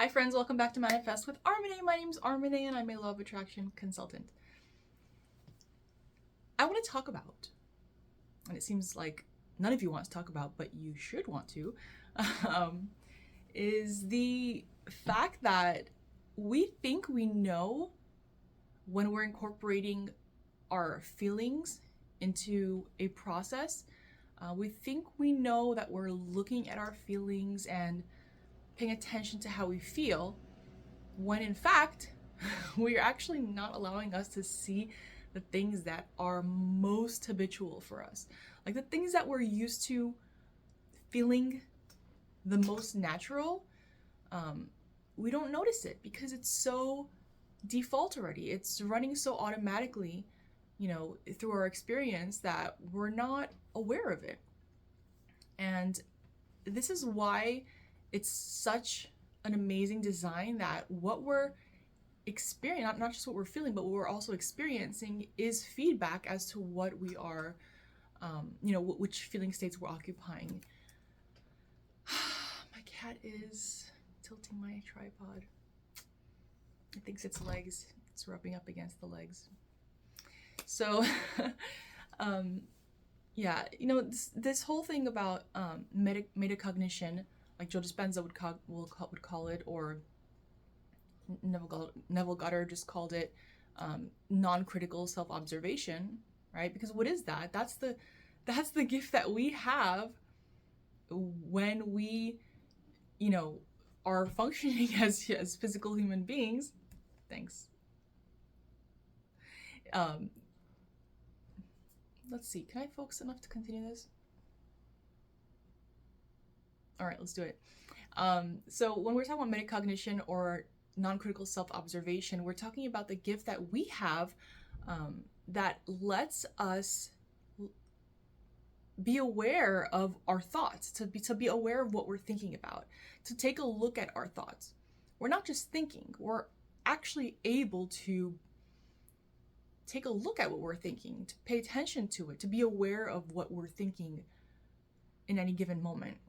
Hi friends, welcome back to Manifest with Armine. My name is Armine and I'm a law of attraction consultant. I want to talk about, and it seems like none of you want to talk about, but you should want to, is the fact that we think we know when we're incorporating our feelings into a process. We think we know that we're looking at our feelings and paying attention to how we feel, when in fact, we're actually not allowing us to see the things that are most habitual for us. Like the things that we're used to feeling the most natural, we don't notice it because it's so default already. It's running so automatically, through our experience that we're not aware of it. And this is why it's such an amazing design that what we're experiencing, not just what we're feeling, but what we're also experiencing is feedback as to what we are, which feeling states we're occupying. My cat is tilting my tripod. It thinks it's legs. It's rubbing up against the legs. So, this whole thing about metacognition, like Joe Dispenza would call it, or Neville Goddard just called it non-critical self-observation, right? Because what is that? That's the gift that we have when we, are functioning as physical human beings. Thanks. Let's see. Can I focus enough to continue this? All right, let's do it. So when we're talking about metacognition or non-critical self-observation, we're talking about the gift that we have that lets us be aware of our thoughts, to be aware of what we're thinking about, to take a look at our thoughts. We're not just thinking, we're actually able to take a look at what we're thinking, to pay attention to it, to be aware of what we're thinking in any given moment.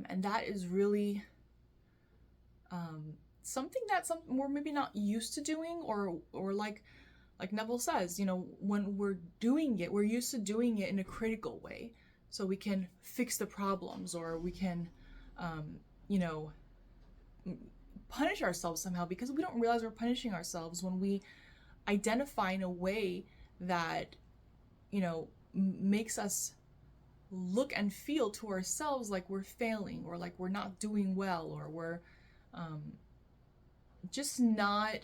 And that is really something that we're maybe not used to doing, or like Neville says, when we're doing it, we're used to doing it in a critical way, so we can fix the problems, or we can, punish ourselves somehow, because we don't realize we're punishing ourselves when we identify in a way that, makes us look and feel to ourselves like we're failing, or like we're not doing well, or we're just not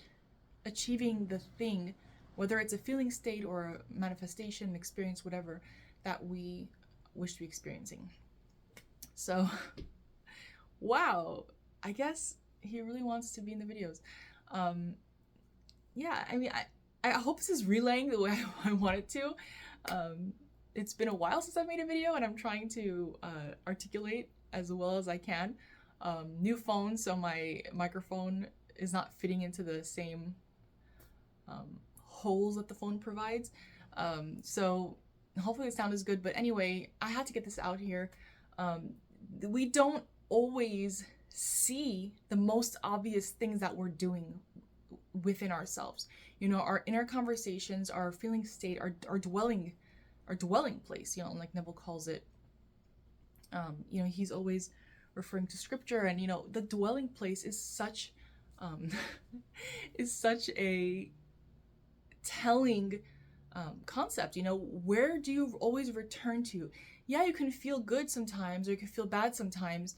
achieving the thing, whether it's a feeling state or a manifestation, experience, whatever, that we wish to be experiencing. So, wow, I guess he really wants to be in the videos. I hope this is relaying the way I want it to. It's been a while since I've made a video, and I'm trying to articulate as well as I can. New phone, so my microphone is not fitting into the same holes that the phone provides. So hopefully the sound is good. But anyway, I had to get this out here. We don't always see the most obvious things that we're doing within ourselves. Our inner conversations, our feeling state, our dwelling place, like Neville calls it. He's always referring to scripture, and the dwelling place is such a telling concept. Where do you always return to? Yeah, you can feel good sometimes, or you can feel bad sometimes,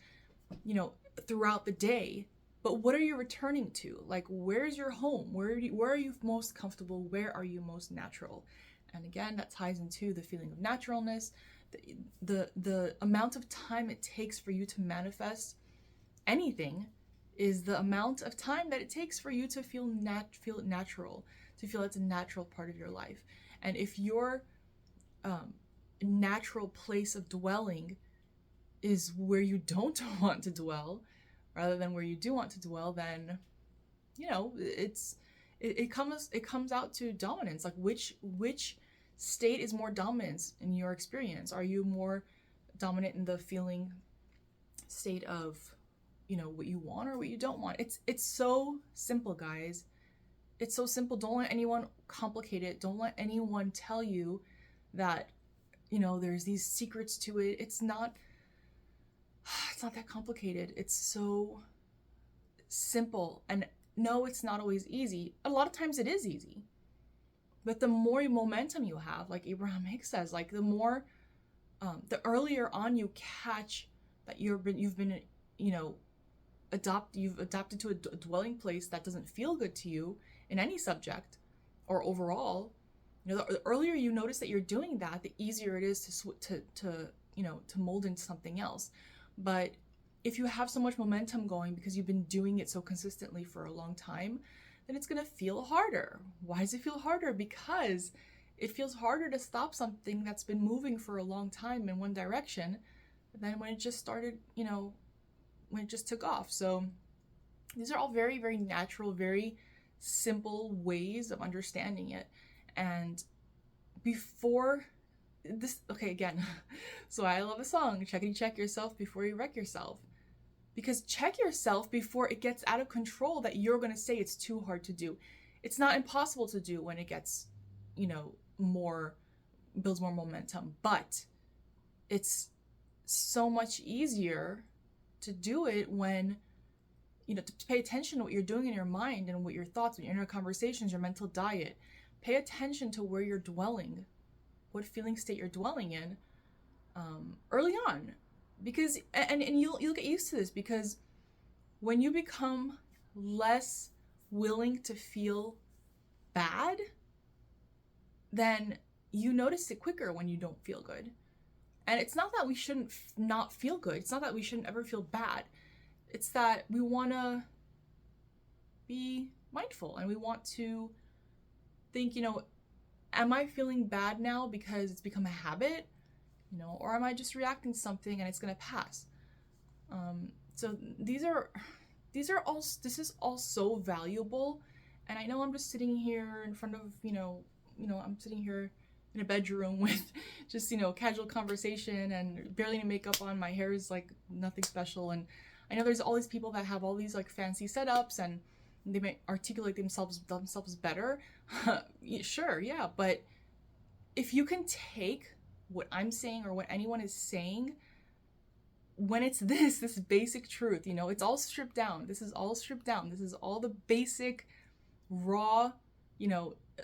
throughout the day. But what are you returning to? Like, where's your home? Where are you most comfortable? Where are you most natural? And again, that ties into the feeling of naturalness, the amount of time it takes for you to manifest anything is the amount of time that it takes for you to feel natural, to feel it's a natural part of your life. And if your natural place of dwelling is where you don't want to dwell, rather than where you do want to dwell, then it comes out to dominance. Like which state is more dominant in your experience? Are you more dominant in the feeling state of what you want or what you don't want. It's so simple, guys. It's so simple. Don't let anyone complicate it. Don't let anyone tell you that, there's these secrets to it. It's not that complicated. It's so simple. And no, it's not always easy. A lot of times it is easy. But the more momentum you have, like Abraham Hicks says, like the more, the earlier on you catch that you've been, you've adapted to a dwelling place that doesn't feel good to you in any subject or overall, the earlier you notice that you're doing that, the easier it is to mold into something else. But if you have so much momentum going because you've been doing it so consistently for a long time, then it's going to feel harder. Why does it feel harder? Because it feels harder to stop something that's been moving for a long time in one direction than when it just started, when it just took off. So these are all very, very natural, very simple ways of understanding it. And before this, okay, again, so I love a song, check yourself before you wreck yourself. Because check yourself before it gets out of control that you're going to say it's too hard to do. It's not impossible to do when it gets, builds more momentum. But it's so much easier to do it when, to pay attention to what you're doing in your mind and what your thoughts, your inner conversations, your mental diet. Pay attention to where you're dwelling, what feeling state you're dwelling in early on. Because, and you'll get used to this, because when you become less willing to feel bad, then you notice it quicker when you don't feel good. And it's not that we shouldn't not feel good. It's not that we shouldn't ever feel bad. It's that we want to be mindful and we want to think, am I feeling bad now because it's become a habit? Or am I just reacting to something and it's going to pass? So this is all so valuable. And I know I'm just sitting here in front of, I'm sitting here in a bedroom with just, casual conversation and barely any makeup on. My hair is like nothing special. And I know there's all these people that have all these like fancy setups and they may articulate themselves better. Sure, yeah. But if you can take what I'm saying or what anyone is saying, when it's this basic truth, it's all stripped down. This is all stripped down. This is all the basic, raw,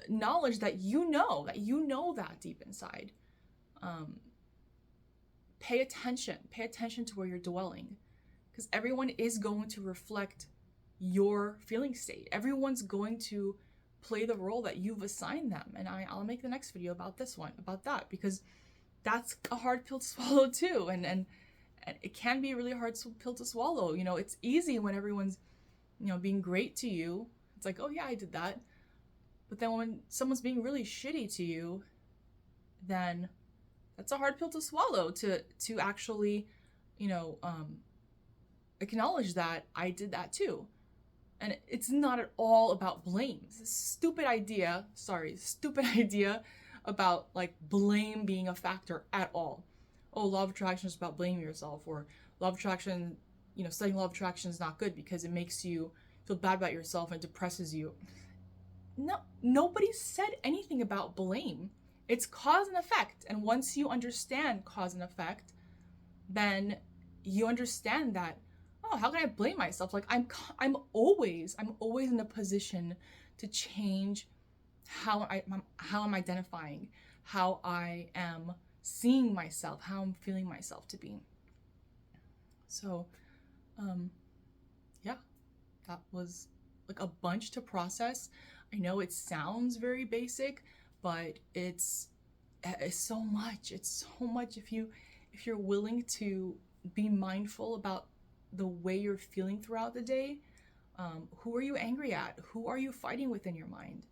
knowledge that that deep inside. Pay attention to where you're dwelling, because everyone is going to reflect your feeling state. Everyone's going to play the role that you've assigned them. And I'll make the next video about that, because that's a hard pill to swallow too. And it can be a really hard pill to swallow. It's easy when everyone's, being great to you. It's like, oh yeah, I did that. But then when someone's being really shitty to you, then that's a hard pill to swallow, to actually, acknowledge that I did that too. And it's not at all about blame. It's a stupid idea about like blame being a factor at all. Oh, law of attraction is about blaming yourself, or law of attraction, studying law of attraction is not good because it makes you feel bad about yourself and depresses you. No, nobody said anything about blame. It's cause and effect. And once you understand cause and effect, then you understand that, oh, how can I blame myself? Like I'm always in a position to change how I'm identifying, how I am seeing myself, how I'm feeling myself to be. So, yeah, that was like a bunch to process. I know it sounds very basic, but it's so much. It's so much if you're willing to be mindful about the way you're feeling throughout the day. Who are you angry at? Who are you fighting with in your mind?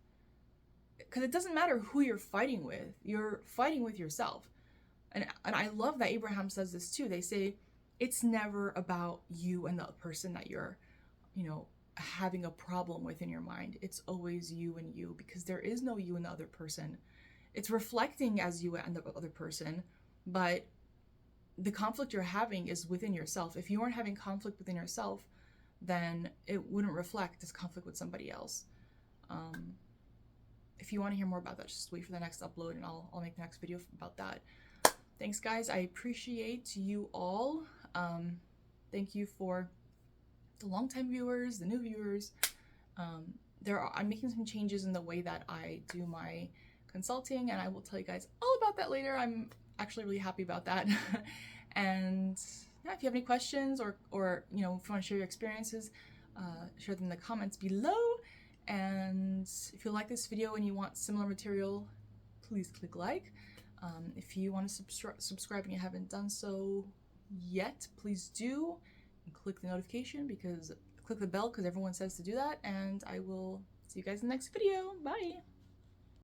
Because it doesn't matter who you're fighting with. You're fighting with yourself. And I love that Abraham says this too. They say it's never about you and the person that you're, having a problem with in your mind. It's always you and you, because there is no you and the other person. It's reflecting as you and the other person, but the conflict you're having is within yourself. If you weren't having conflict within yourself, then it wouldn't reflect as conflict with somebody else. If you want to hear more about that, just wait for the next upload and I'll make the next video about that. Thanks, guys. I appreciate you all. Thank you for the longtime viewers, the new viewers. I'm making some changes in the way that I do my consulting, and I will tell you guys all about that later. I'm actually really happy about that. And yeah, if you have any questions or if you want to share your experiences, share them in the comments below. And if you like this video and you want similar material, please click like. If you want to subscribe and you haven't done so yet, please do, and click the notification click the bell because everyone says to do that. And I will see you guys in the next video. Bye.